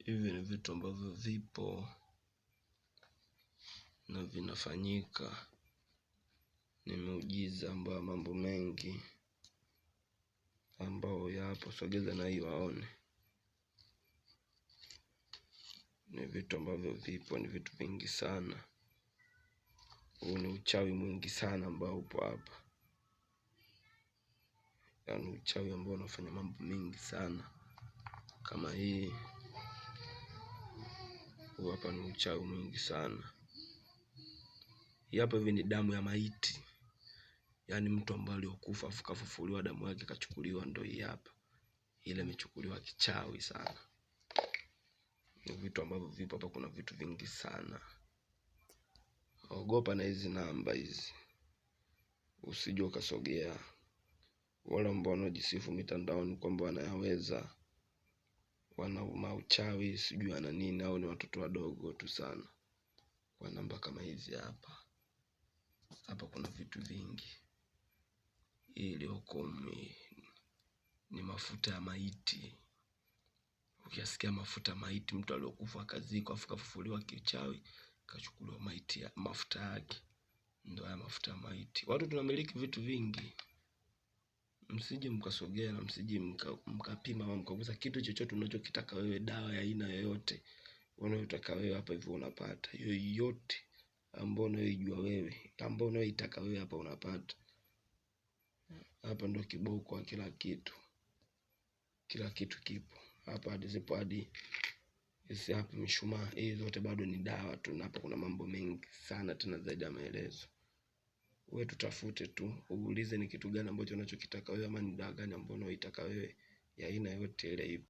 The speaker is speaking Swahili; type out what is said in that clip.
Hivi ni vitu ambavyo vipo na vinafanyika. Ni muujiza ambao mambo mengi ambao yapo. Sogeza na hiyo waone. Ni vitu ambavyo vipo, ni vitu vingi sana. Huu ni uchawi mwingi sana ambao upo hapa. Yaani uchawi ambao unafanya mambo mengi sana. Kama hii hapa ni uchawi mwingi sana. Hii hapa hivi ni damu ya maiti. Yaani mtu ambaye alikufa akafufuliwa, damu yake kachukuliwa, ndio hii hapa. Ile imechukuliwa kichawi sana. Ni vitu ambavyo vipo hapa, kuna vitu vingi sana. Ogopa na hizi namba hizi. Usije ukasogea. Wale ambao wanajisifu mitandaoni kwamba wanayaweza, wana mauchawi sijui ana nini, au ni watoto wadogo tu sana. Kwa namba kama hizi hapa. Hapa kuna vitu vingi. Ili ukome ni mafuta ya maiti. Ukisikia mafuta ya maiti, mtu aliyokufa akazikwa akafufuliwa kichawi, kachukuliwa maiti ya mafuta yake. Ndio haya mafuta ya maiti. Watu tunamiliki vitu vingi. Msije mkasogea na msije mkapima au mkagusa kitu chochote unachokitaka wewe, dawa ya aina yoyote unayotaka wewe, hapa hivyo unapata. Yoyote ambayo unayojua wewe, ambayo unayoitaka wewe, hapa unapata. Hapa ndio kiboko wa kila kitu. Kila kitu kipo. Hapa hadi zipo hadi hizi hapa mishumaa. Hizi zote bado ni dawa tu, na hapa kuna mambo mengi sana tena zaidi ya maelezo. Wewe tutafute tu, uulize ni kitu gani ambacho unachokitaka wewe, ama ni dawa gani ambayo unaitaka wewe, ya aina yote ile.